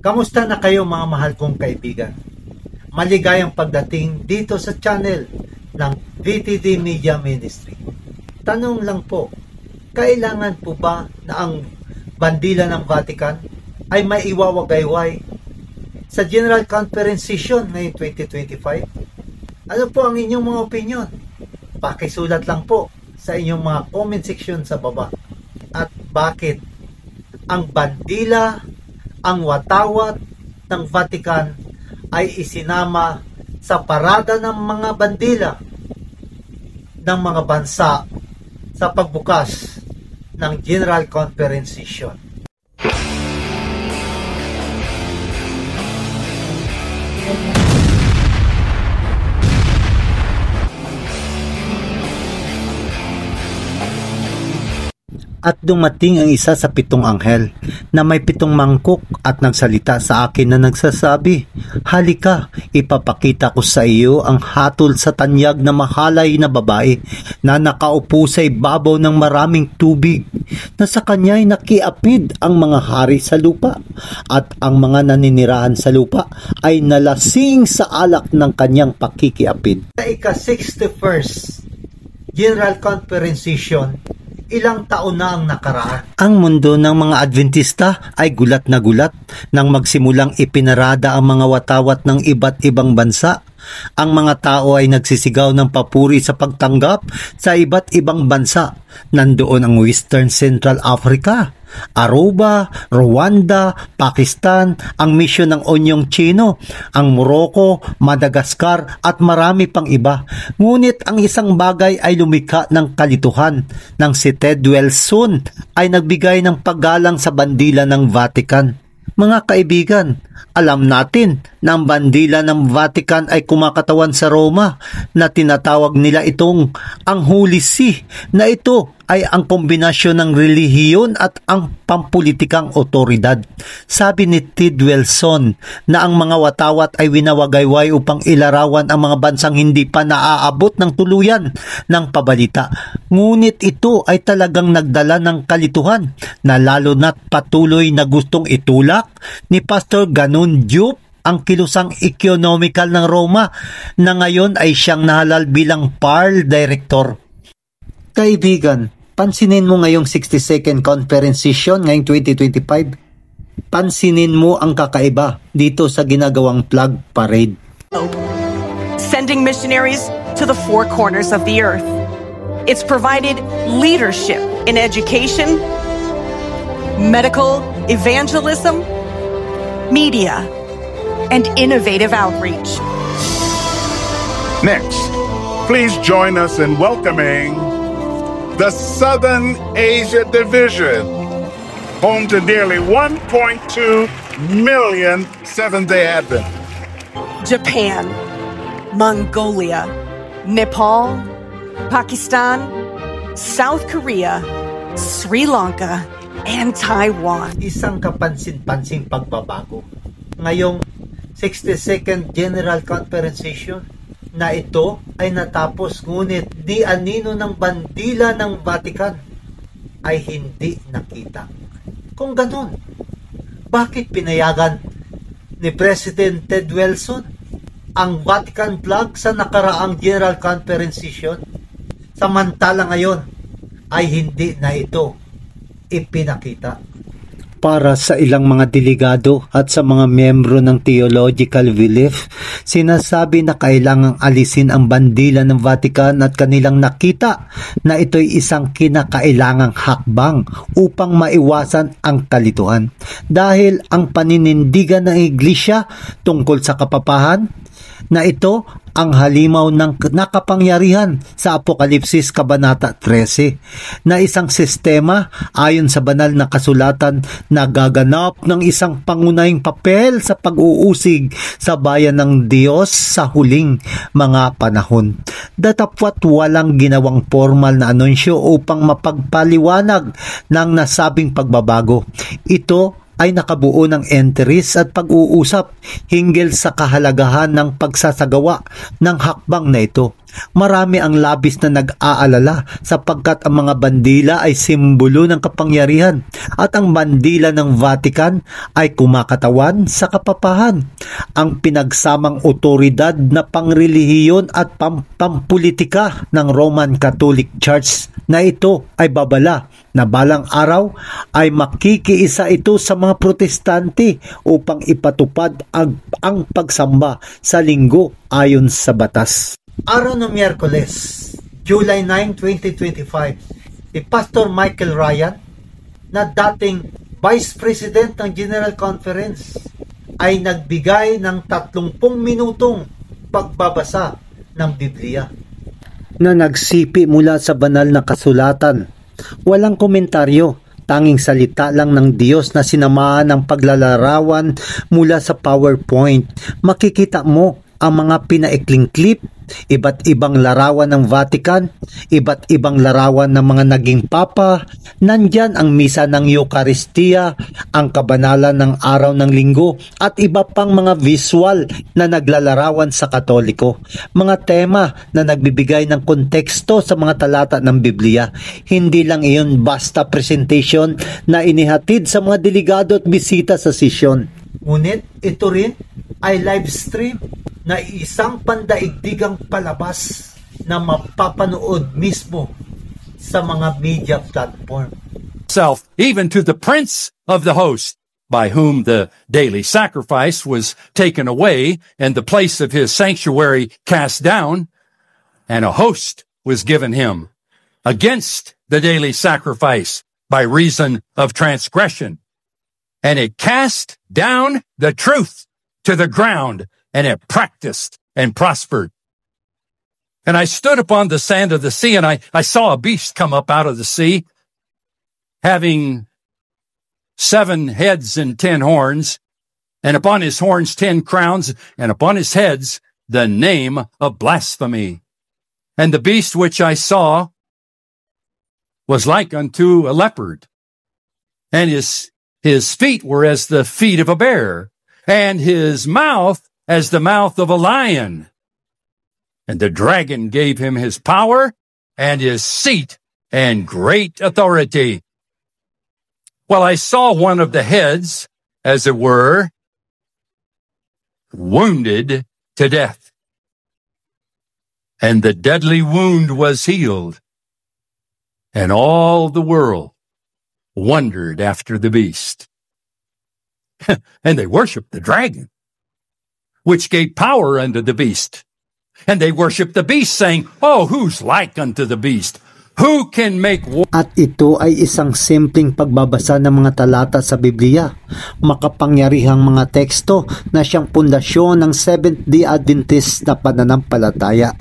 Kamusta na kayo mga mahal kong kaibigan? Maligayang pagdating dito sa channel ng VTD Media Ministry. Tanong lang po, kailangan po ba na ang bandila ng Vatican ay may iwawagayway sa General Conference Session ngayong 2025? Ano po ang inyong mga opinion? Pakisulat lang po sa inyong mga comment section sa baba. At bakit ang bandila, ang watawat ng Vatican ay isinama sa parada ng mga bandila ng mga bansa sa pagbukas ng General Conference Session? At dumating ang isa sa 7 anghel na may 7 mangkok at nagsalita sa akin na nagsasabi, "Halika, ipapakita ko sa iyo ang hatol sa tanyag na mahalay na babae na nakaupo sa ibabaw ng maraming tubig, na sa kanya ay nakiapid ang mga hari sa lupa, at ang mga naninirahan sa lupa ay nalasing sa alak ng kanyang pakikiapid." Sa ika-61st General Conference Session, ilang taon na ang nakaraan. Ang mundo ng mga Adventista ay gulat na gulat nang magsimulang ipinarada ang mga watawat ng iba't ibang bansa. Ang mga tao ay nagsisigaw ng papuri sa pagtanggap sa iba't ibang bansa. Nandoon ang Western Central Africa, Aruba, Rwanda, Pakistan, ang misyon ng Onyong Chino, ang Morocco, Madagascar at marami pang iba. Ngunit ang isang bagay ay lumikha ng kalituhan nang si Ted Wilson ay nagbigay ng paggalang sa bandila ng Vatican. Mga kaibigan, alam natin na ang bandila ng Vatican ay kumakatawan sa Roma na tinatawag nila itong ang Holy See, na ito ay ang kombinasyon ng relihiyon at ang pampulitikang otoridad. Sabi ni Ted Wilson na ang mga watawat ay winawagayway upang ilarawan ang mga bansang hindi pa naaabot ng tuluyan ng pabalita. Ngunit ito ay talagang nagdala ng kalituhan na lalo na't patuloy na gustong itulak ni Pastor Ganon Diop ang kilusang ekonomikal ng Roma na ngayon ay siyang nahalal bilang PARL Director. Kaibigan, pansinin mo ngayong 62nd Conference Session ngayong 2025. Pansinin mo ang kakaiba dito sa ginagawang flag parade. Sending missionaries to the 4 corners of the earth. It's provided leadership in education, medical evangelism, media, and innovative outreach. Next, please join us in welcoming the Southern Asia Division, home to nearly 1.2 million Seventh-day Adventists. Japan, Mongolia, Nepal, Pakistan, South Korea, Sri Lanka, and Taiwan. Isang kapansin-pansing pagbabago ngayong 62nd General Conference Session na ito ay natapos, ngunit di anino ng bandila ng Vatican ay hindi nakita. Kung ganun, bakit pinayagan ni President Ted Wilson ang Vatican flag sa nakaraang General Conference Session, samantala ngayon ay hindi na ito ipinakita? Para sa ilang mga delegado at sa mga miyembro ng theological belief, sinasabi na kailangang alisin ang bandila ng Vatican at kanilang nakita na ito'y isang kinakailangang hakbang upang maiwasan ang kalituhan. Dahil ang paninindigan ng Iglesia tungkol sa kapapahan na ito ang halimaw ng nakapangyarihan sa Apokalipsis Kabanata 13 na isang sistema ayon sa banal na kasulatan na gaganap ng isang pangunahing papel sa pag-uusig sa bayan ng Diyos sa huling mga panahon. Datapwat walang ginawang formal na anunsyo upang mapagpaliwanag ng nasabing pagbabago. Ito ay nakabuo ng entries at pag-uusap hinggil sa kahalagahan ng pagsasagawa ng hakbang na ito. Marami ang labis na nag-aalala sapagkat ang mga bandila ay simbolo ng kapangyarihan at ang bandila ng Vatican ay kumakatawan sa kapapahan. Ang pinagsamang otoridad na pangrelihiyon at pampolitika ng Roman Catholic Church na ito ay babala na balang araw ay makikiisa ito sa mga protestante upang ipatupad ang pagsamba sa linggo ayon sa batas. Araw ng Miyerkules, July 9, 2025, si Pastor Michael Ryan na dating Vice President ng General Conference ay nagbigay ng 30 minutong pagbabasa ng Biblia na nagsipi mula sa banal na kasulatan. Walang komentaryo, tanging salita lang ng Diyos na sinamahan ng paglalarawan mula sa PowerPoint. Makikita mo ang mga pinaikling clip, iba't ibang larawan ng Vatican, iba't ibang larawan ng mga naging papa, nandyan ang misa ng Eucharistia, ang kabanalan ng araw ng linggo, at iba pang mga visual na naglalarawan sa Katoliko. Mga tema na nagbibigay ng konteksto sa mga talata ng Biblia. Hindi lang iyon basta presentation na inihatid sa mga delegado at bisita sa sesyon. Ngunit ito rin ay live stream na isang pandaigdigang palabas na mapapanood mismo sa mga media platform. Even to the prince of the host, by whom the daily sacrifice was taken away and the place of his sanctuary cast down, and a host was given him against the daily sacrifice by reason of transgression. And it cast down the truth to the ground, and it practiced and prospered. And I stood upon the sand of the sea, and I saw a beast come up out of the sea, having 7 heads and 10 horns, and upon his horns 10 crowns, and upon his heads the name of blasphemy. And the beast which I saw was like unto a leopard, and his feet were as the feet of a bear, and his mouth as the mouth of a lion. And the dragon gave him his power and his seat and great authority. Well, I saw one of the heads, as it were, wounded to death. And the deadly wound was healed. And all the world wondered after the beast. And they worshiped the dragon, which gave power unto the beast. And they worshiped the beast, saying, Oh, who's like unto the beast? Who can make war? At ito ay isang simpleng pagbabasa ng mga talata sa Biblia. Makapangyarihang mga teksto na siyang pundasyon ng Seventh-day Adventist na pananampalataya.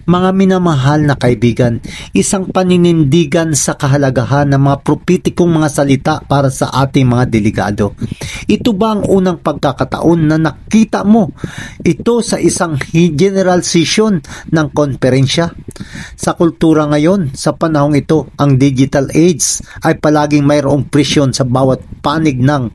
Mga minamahal na kaibigan, isang paninindigan sa kahalagahan ng mga propetikong mga salita para sa ating mga delegado. Ito ba ang unang pagkakataon na nakita mo ito sa isang general session ng konferensya? Sa kultura ngayon, sa panahong ito, ang digital age ay palaging mayroong presyon sa bawat panig ng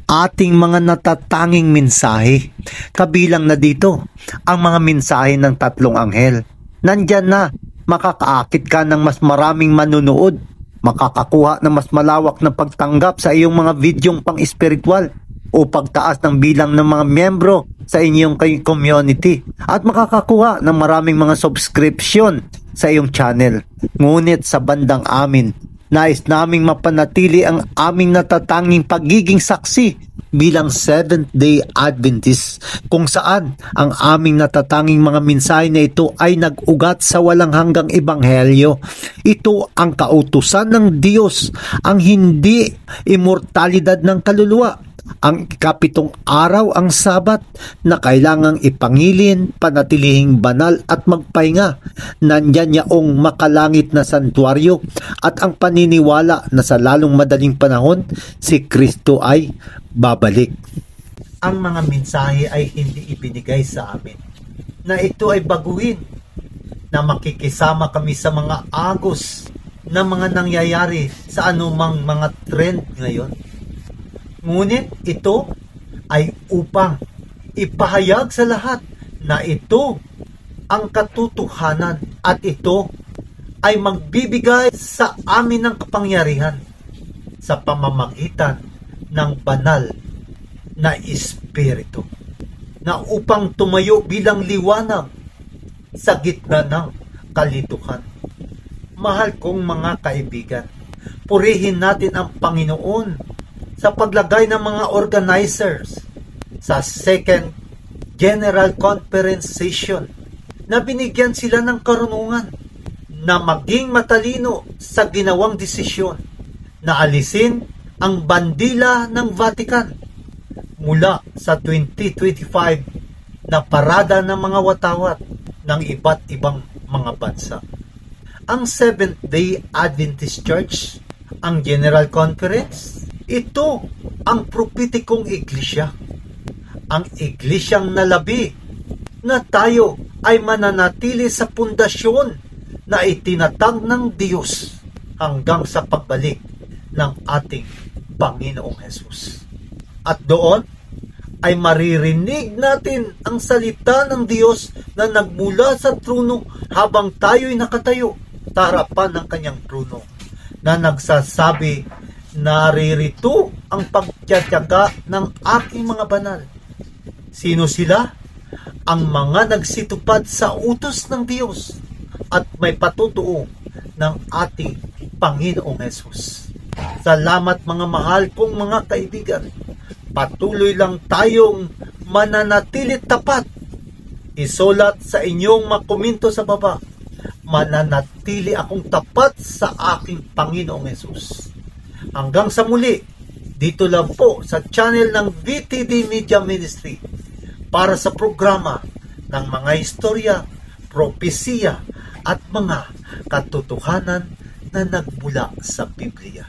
ating mga natatanging mensahe. Kabilang na dito ang mga mensahe ng 3 anghel. Nandyan na, makakaakit ka ng mas maraming manunood, makakakuha ng mas malawak na pagtanggap sa iyong mga videong pang-espiritual o pagtaas ng bilang ng mga miyembro sa inyong community at makakakuha ng maraming mga subscription sa iyong channel. Ngunit sa bandang amin, nais naming mapanatili ang aming natatanging pagiging saksi bilang Seventh-day Adventist, kung saan ang aming natatanging mga mensahe na ito ay nag-ugat sa walang hanggang ebanghelyo. Ito ang kautusan ng Diyos, ang hindi immortalidad ng kaluluwa. Ang 7 araw ang Sabat na kailangang ipangilin, panatilihing banal at magpahinga. Nandyan yaong makalangit na santuaryo at ang paniniwala na sa lalong madaling panahon si Kristo ay babalik. Ang mga mensahe ay hindi ibinigay sa amin na ito ay baguhin, na makikisama kami sa mga agos na mga nangyayari sa anumang mga trend ngayon. Ngunit ito ay upang ipahayag sa lahat na ito ang katotohanan at ito ay magbibigay sa amin ng kapangyarihan sa pamamagitan ng banal na Espiritu na upang tumayo bilang liwanag sa gitna ng kalituhan. Mahal kong mga kaibigan, purihin natin ang Panginoon sa paglagay ng mga organizers sa Second General Conference Session na binigyan sila ng karunungan na maging matalino sa ginawang desisyon na alisin ang bandila ng Vatican mula sa 2025 na parada ng mga watawat ng iba't ibang mga bansa. Ang Seventh-day Adventist Church, ang General Conference, ito ang propetikong iglesia. Ang iglesyang nalabi na tayo ay mananatili sa pundasyon na itinatag ng Diyos hanggang sa pagbalik ng ating Panginoong Hesus. At doon ay maririnig natin ang salita ng Diyos na nagmula sa trono habang tayo'y nakatayo sa harapan ng kanyang trono, na nagsasabi, naririto ang pagtiyatyaga ng aking mga banal. Sino sila? Ang mga nagsitupad sa utos ng Diyos at may patutuo ng ating Panginoong Hesus. Salamat mga mahal kong mga kaibigan. Patuloy lang tayong mananatili tapat. Isulat sa inyong mga komento sa baba, mananatili akong tapat sa aking Panginoong Hesus. Hanggang sa muli, dito lang po sa channel ng VTD Media Ministry para sa programa ng mga istorya, propesiya at mga katotohanan na nagmula sa Biblia.